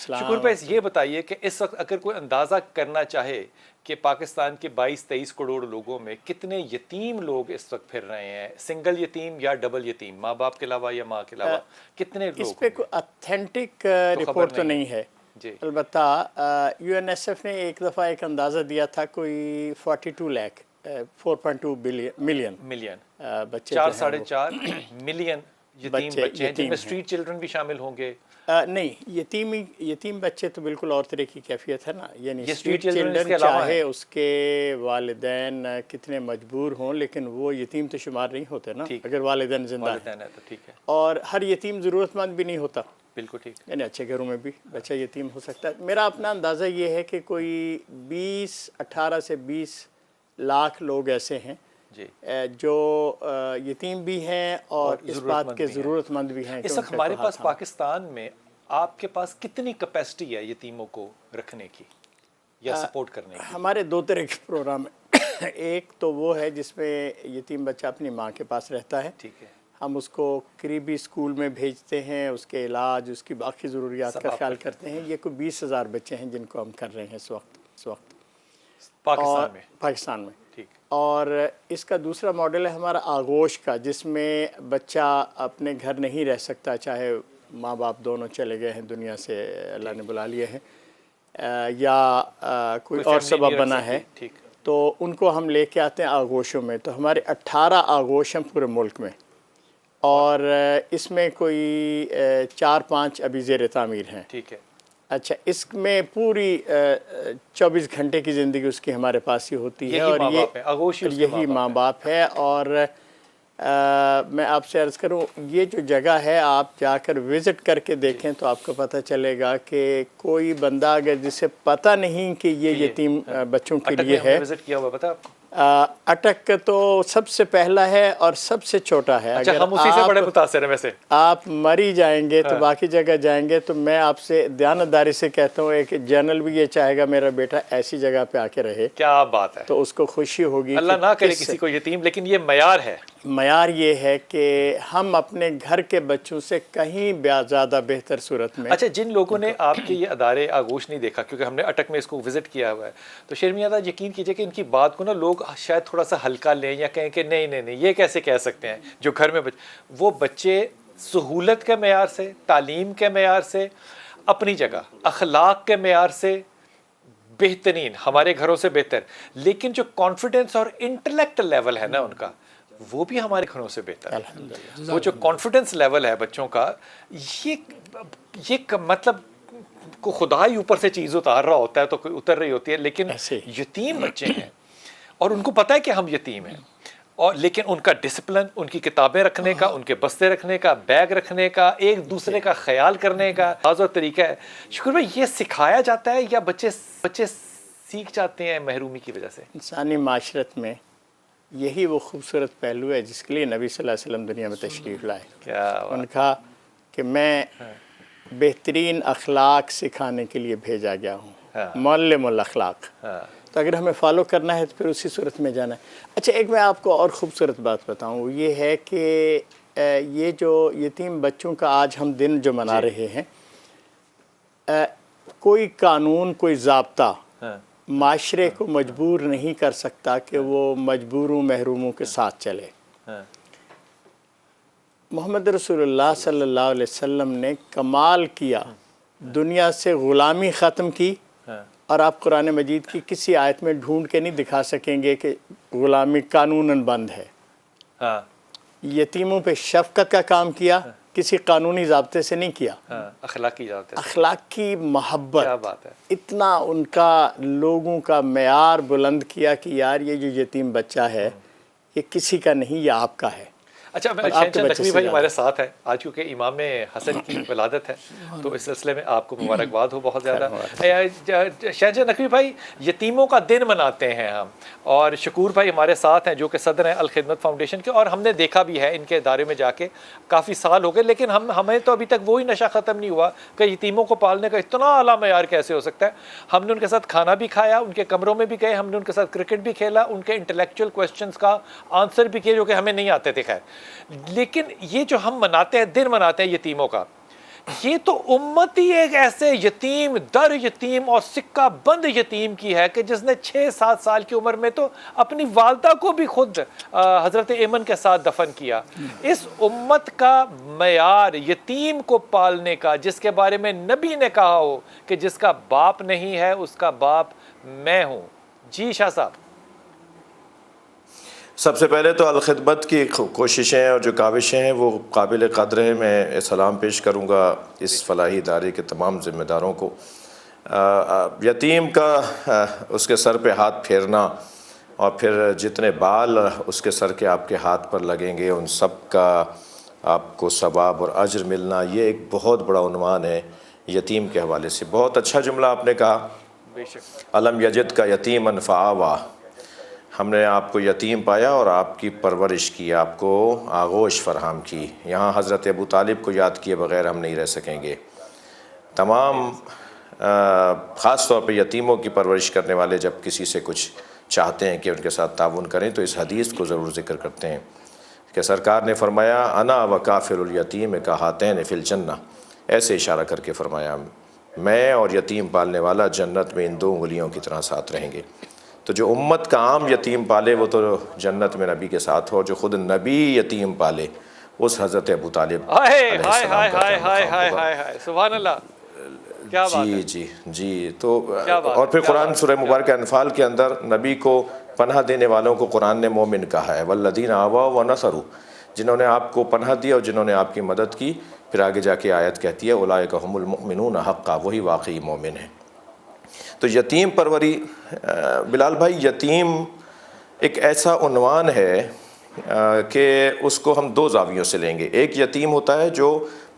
शुक्र भाई, ये बताइए कि इस वक्त अगर कोई अंदाज़ा करना चाहे कि पाकिस्तान के 22-23 करोड़ लोगों में कितने यतीम लोग इस वक्त फिर रहे हैं, सिंगल यतीम या डबल यतीम, माँ बाप के अलावा या माँ के अलावा, कितने लोग? इस पे कोई ऑथेंटिक रिपोर्ट तो नहीं है जी। अलबत्ता UNICEF ने एक दफ़ा एक अंदाज़ा दिया था, कोई 42 लाख 4.2 मिलियन बच्चे 4-4.5 मिलियन यतीम बच्चे हैं, जिनमें स्ट्रीट चिल्ड्रन भी शामिल होंगे। नहीं, यतीम बच्चे तो बिल्कुल और तरह की कैफियत है ना, यानी स्ट्रीट चिल्ड्रन चाहे उसके वालिदैन कितने मजबूर हों, लेकिन वो यतीम तो शुमार नहीं होते ना अगर वालिदैन जिंदा हैं, तो ठीक है। और हर यतीम ज़रूरतमंद भी नहीं होता, बिल्कुल ठीक, यानी अच्छे घरों में भी बच्चा यतीम हो सकता है। मेरा अपना अंदाज़ा ये है कि कोई 18 से 20 लाख लोग ऐसे हैं जी, जो यतीम भी हैं और इस बात के ज़रूरतमंद भी हैं। इस वक्त हमारे पास पाकिस्तान में आपके पास कितनी कैपेसिटी है यतीमों को रखने की या सपोर्ट करने की? हमारे दो तरह के प्रोग्राम हैं। एक तो वो है जिसमें यतीम बच्चा अपनी माँ के पास रहता है, ठीक है, हम उसको करीबी स्कूल में भेजते हैं, उसके इलाज, उसकी बाकी ज़रूरियात का ख्याल करते हैं। ये कोई 20,000 बच्चे हैं जिनको हम कर रहे हैं इस वक्त पाकिस्तान में। ठीक। और इसका दूसरा मॉडल है हमारा आगोश का, जिसमें बच्चा अपने घर नहीं रह सकता, चाहे माँ बाप दोनों चले गए हैं दुनिया से, अल्लाह ने बुला लिए हैं, या कोई और सबब बना है, तो उनको हम लेके आते हैं आगोशों में। तो हमारे 18 आगोश हैं पूरे मुल्क में, और इसमें कोई 4-5 अभी ज़ेर तामीर हैं। ठीक है। अच्छा, इसमें पूरी 24 घंटे की ज़िंदगी उसकी हमारे पास ही होती है, और यही माँ बाप है। और मैं आपसे अर्ज़ करूँ, ये जो जगह है आप जाकर विज़िट करके देखें तो आपको पता चलेगा कि कोई बंदा अगर जिसे पता नहीं कि ये यतीम बच्चों के लिए है, विज़िट किया हुआ पता आपको? अटक तो सबसे पहला है और सबसे छोटा है। अच्छा, अगर हम उसी से बड़े मुतासिर हैं। वैसे आप मरी जाएंगे तो बाकी जगह जाएंगे, तो मैं आपसे दयानतदारी से कहता हूँ, एक जनरल भी ये चाहेगा मेरा बेटा ऐसी जगह पे आके रहे। क्या बात है, तो उसको खुशी होगी। अल्लाह ना करे किसी को यतीम, लेकिन ये मयार है। मयार ये है कि हम अपने घर के बच्चों से कहीं ज़्यादा बेहतर सूरत में। अच्छा, जिन लोगों ने आपके ये अदारे आगोश नहीं देखा, क्योंकि हमने अटक में इसको विज़िट किया हुआ है, तो शर्मियादा यकीन कीजिए कि इनकी बात को ना लोग शायद थोड़ा सा हल्का लें या कहें कि नहीं नहीं नहीं, ये कैसे कह सकते हैं जो घर में वो बच्चे सहूलत के मेयार से, तालीम के मेयार से, अपनी जगह अखलाक के मेयार से बेहतरीन, हमारे घरों से बेहतर, लेकिन जो कॉन्फिडेंस और इंटेलेक्ट लेवल है ना उनका, वो भी हमारे घरों से बेहतर है। वो जो कॉन्फिडेंस लेवल है बच्चों का, ये मतलब को खुदा ही ऊपर से चीज़ उतार रहा होता है तो कोई उतर रही होती है, लेकिन यतीम बच्चे हैं और उनको पता है कि हम यतीम हैं, और लेकिन उनका डिसिप्लिन, उनकी किताबें रखने का, उनके बस्ते रखने का, बैग रखने का, एक दूसरे का ख्याल करने का और तरीका है। शुक्र भाई, ये सिखाया जाता है या बच्चे सीख जाते हैं महरूमी की वजह से? इंसानी माशरत में यही वो खूबसूरत पहलू है जिसके लिए नबी सल्लल्लाहु अलैहि वसल्लम दुनिया में तशरीफ़ लाए। उनका कि मैं बेहतरीन अखलाक सिखाने के लिए भेजा गया हूँ, मुअल्लिमुल अखलाक। तो अगर हमें फॉलो करना है तो फिर उसी सूरत में जाना है। अच्छा, एक मैं आपको और ख़ूबसूरत बात बताऊँ, ये है कि ये जो यतीम बच्चों का आज हम दिन जो मना रहे हैं, कोई कानून, कोई ज़ाब्ता माशरे को मजबूर नहीं कर सकता कि वो मजबूरों महरूमों के साथ चले। मोहम्मद रसूलुल्लाह सल्लल्लाहु अलैहि वसल्लम ने कमाल किया, दुनिया से ग़ुलामी ख़त्म की, और आप कुरान मजीद की किसी आयत में ढूंढ के नहीं दिखा सकेंगे कि ग़ुलामी कानूनन बंद है। यतीमों पे शफ़क़त का काम किया, किसी कानूनी ज़ाब्ते से नहीं किया, अखलाकी मोहब्बत। क्या बात है। इतना उनका लोगों का मेयार बुलंद किया कि यार ये जो यतीम बच्चा है ये किसी का नहीं, ये आपका है। अच्छा, शहनशाह नकवी भाई हमारे साथ है आज, क्योंकि इमाम हसन की विलादत है, तो इस सिलसिले में आपको मुबारकबाद हो बहुत ज़्यादा। शहनशाह नकवी भाई, यतीमों का दिन मनाते हैं हम, और शकूर भाई हमारे साथ हैं जो कि सदर हैं अल खिदमत फाउंडेशन के, और हमने देखा भी है इनके इदारे में जाके, काफ़ी साल हो गए, लेकिन हमें तो अभी तक वही नशा ख़त्म नहीं हुआ कि यतीमों को पालने का इतना आला मयार कैसे हो सकता है। हमने उनके साथ खाना भी खाया, उनके कमरों में भी गए, हमने उनके साथ क्रिकेट भी खेला, उनके इंटेलेक्चुअल क्वेश्चंस का आंसर भी किए जो कि हमें नहीं आते थे। खैर, लेकिन ये जो हम मनाते हैं, दिन मनाते हैं यतीमों का, ये तो उम्मत ही एक ऐसे यतीम दर यतीम और सिक्का बंद यतीम की है कि जिसने 6-7 साल की उम्र में तो अपनी वालदा को भी खुद हजरत एमन के साथ दफन किया। इस उम्मत का मयार यतीम को पालने का, जिसके बारे में नबी ने कहा हो कि जिसका बाप नहीं है उसका बाप मैं हूं। जी शाह साहब। सबसे पहले तो अलखिदमत की कोशिशें और जो काविशें हैं वो काबिल कद्र है। मैं सलाम पेश करूँगा इस फलाही इदारे के तमाम ज़िम्मेदारों को। यतीम का उसके सर पे हाथ फेरना और फिर जितने बाल उसके सर के आपके हाथ पर लगेंगे उन सब का आपको सवाब और अज्र मिलना, ये एक बहुत बड़ा उन्वान है यतीम के हवाले से। बहुत अच्छा जुमला आपने कहा, बेशक। अलम यजिद का यतीमन फ़आवा, हमने आपको यतीम पाया और आपकी परवरिश की, आपको आगोश फरहम की। यहाँ हज़रत अबू तालिब को याद किए बग़ैर हम नहीं रह सकेंगे। तमाम ख़ास तौर पे यतीमों की परवरिश करने वाले जब किसी से कुछ चाहते हैं कि उनके साथ ताउन करें तो इस हदीस को ज़रूर ज़िक्र करते हैं कि सरकार ने फरमाया अना व काफ़िरुल यतीम का हातैन फिल जन्नह, ऐसे इशारा करके फरमाया मैं और यतीम पालने वाला जन्नत में इन 2 उंगलियों की तरह साथ रहेंगे। तो जो उम्मत का आम यतीम पाले वो तो जन्नत में नबी के साथ हो, जो खुद नबी यतीम पाले उस हज़रत अबू तालिब हाय सुभान अल्लाह, क्या बात है। जी तो और फिर कुरान सूरह मुबारक अनफाल के अंदर नबी को पनाह देने वालों को कुरान ने मोमिन कहा है, वल्लदीन आवा व नसरू, जिन्होंने आपको पनाह दी और जिन्होंने आपकी मदद की। फिर आगे जाके आयत कहती है उलाइका हुमुल मुमिनून हक़्क़ा, वही वाकई मोमिन है। तो यतीम परवरी, बिलाल भाई, यतीम एक ऐसा उन्वान है कि उसको हम 2 ज़ावियों से लेंगे। एक यतीम होता है जो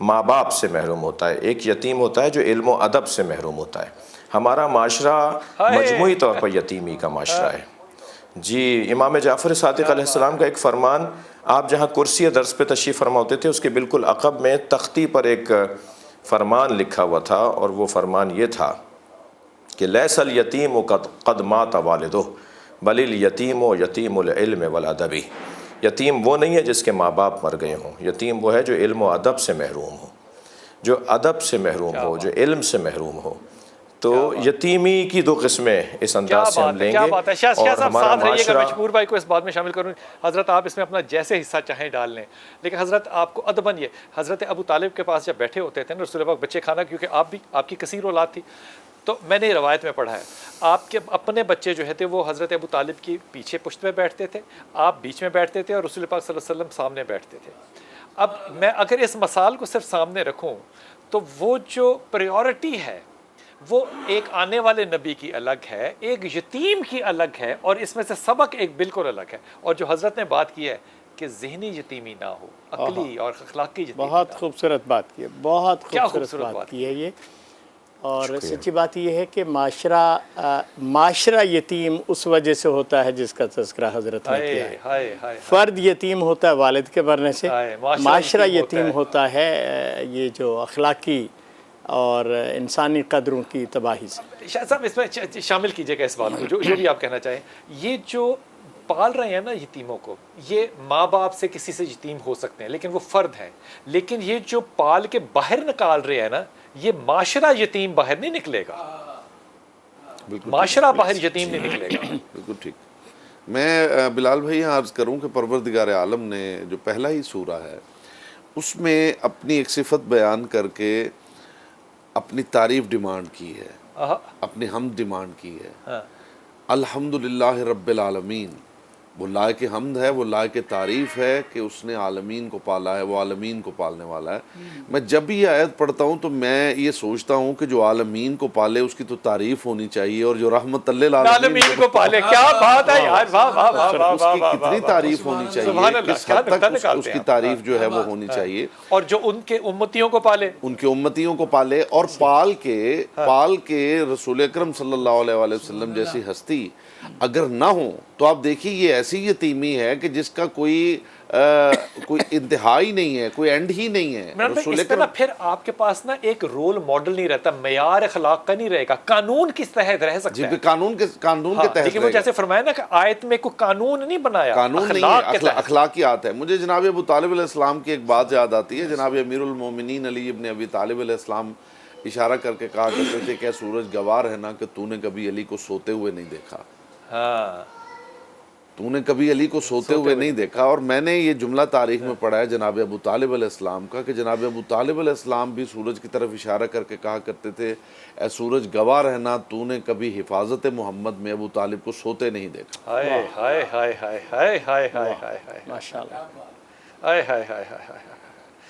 माँ बाप से महरूम होता है, एक यतीम होता है जो इल्म व अदब से महरूम होता है। हमारा माशरा मजमूई तौर पर यतीमी का माशरा है। जी, इमाम जाफ़र सादिक़ अलैहिस्सलाम का एक फ़रमान, आप जहाँ कुर्सी दर्स पे तशरीफ़ फरमा होते थे उसके बिल्कुल अक़ब में तख्ती पर एक फ़रमान लिखा हुआ था और वो फ़रमान ये था कि लैसल यतीम क़द मात वालिदुह बलिल यतीम व यतीमुल इल्म वल अदबी, यतीम वो नहीं है जिसके माँ बाप मर गए हों, यतीम वो है जो इल्म व अदब से महरूम हो, जो अदब से महरूम हो, जो इल्म से महरूम हो। तो यतीमी की 2 किस्में इस अंदाज से हम लेंगे। क्या बात है। शाह साहब हमारा साथ रहिएगा, माशरा, मजबूर भाई को इस बात में शामिल करूँ। हज़रत आप इसमें अपना जैसे हिस्सा चाहें डाल लें, लेकिन हज़रत आपको अदबन ये हज़रत अबू तालिब के पास जब बैठे होते थे ना रसूल पाक बच्चे खाना, क्योंकि आप भी आपकी कसीर औलाद थी, तो मैंने रवायत में पढ़ा है आपके अपने बच्चे जो है थे वो हज़रत अबू तालिब की पीछे पुश्त में बैठते थे, आप बीच में बैठते थे और रसूल पाक सल्लल्लाहु अलैहि वसल्लम सामने बैठते थे। अब मैं अगर इस मसाल को सिर्फ सामने रखूं तो वो जो प्रायोरिटी है वो एक आने वाले नबी की अलग है, एक यतीम की अलग है, और इसमें से सबक एक बिल्कुल अलग है। और जो हज़रत ने बात की है कि ज़हनी यतीमी ना हो, अकली और अखलाकी यतीमी। बहुत खूबसूरत बात की है, बहुत खूबसूरत बात की है ये। और सच्ची बात यह है कि माशरा यतीम उस वजह से होता है जिसका तज़किरा हज़रत ने किया है। फ़र्द यतीम होता है वालिद के मरने से, माशरा यतीम होता है ये जो अखलाकी और इंसानी कदरों की तबाही से। शाह साहब इसमें शामिल कीजिएगा इस बात को, जो भी आप कहना चाहें। ये जो पाल रहे हैं ना यतीमों को, ये माँ बाप से किसी से यतीम हो सकते हैं लेकिन वो फ़र्द हैं, लेकिन ये जो पाल के बाहर निकाल रहे हैं ना, ये माशरा यतीम बाहर नहीं निकलेगा, माशरा बाहर यतीम नहीं निकलेगा। बिल्कुल ठीक। मैं बिलाल भाई यहाँ अर्ज़ करूँ कि परवरदिगार आलम ने जो पहला ही सूरा है उसमें अपनी एक सिफत बयान करके अपनी तारीफ़ डिमांड की है, अपनी हमद डिमांड की है। हाँ। अल्हम्दुलिल्लाह रब्बिल आलमीन, वो लायक हमद है, वो लायक तारीफ़ है कि उसने आलमीन को पाला है, वो आलमीन को पालने वाला है। मैं जब भी ये आयत पढ़ता हूँ तो मैं ये सोचता हूँ कि जो आलमीन को पाले उसकी तो तारीफ़ होनी चाहिए, और जो रहमतुल्लिल आलमीन को पाले, क्या बात है यार, वाह वाह वाह वाह, उसकी कितनी तारीफ़ होनी चाहिए, किस हद तक उसकी तारीफ़ जो है वो होनी चाहिए। और जो उनके उम्मतियों को पाले, उनके उम्मतियों को पाले, और पाल के रसूल अकरम सल्लल्लाहु अलैहि वसल्लम जैसी हस्ती अगर ना हो तो आप देखिए ये ऐसी यतीमी है कि जिसका कोई कोई इंतहा ही नहीं है, कोई एंड ही नहीं है। इमरान भाई, रसूल इस पे ना अकरम फिर आपके पास ना एक रोल मॉडल नहीं रहता, मयार अखलाक का नहीं रहेगा, कानून किस तहत रह सकता है। कानून के हाँ, तहत लेकिन वो रहेगा। जैसे फरमाया ना कि आयत में कोई कानून नहीं बनाया, कानून नहीं है, अखलाक के तहत। अखलाकियात है। मुझे जनाब अबू तालिब अलैहिस्सलाम की एक बात याद आती है। जनाब अमीरुल मोमिनीन अली इब्न अबी तालिब अलैहिस्सलाम इशारा करके कहा करते थे कि सूरज गवाह है ना कि तूने कभी अली को सोते हुए नहीं देखा। हाँ, तूने कभी अली को सोते हुए नहीं देखा। और मैंने ये जुमला तारीख में पढ़ा है जनाब अबू तालिब अलैहिस्सलाम का कि जनाब अबू तालिब अलैहिस्सलाम भी सूरज की तरफ इशारा करके कहा करते थे, ए सूरज गवाह रहना तूने कभी हिफाजत मोहम्मद में अबू तालिब को सोते नहीं देखा। हाय हाय हाय हाय हाय हाय हाय हाय हाय माशाल्लाह। हाय हाय हाय हाय हाय।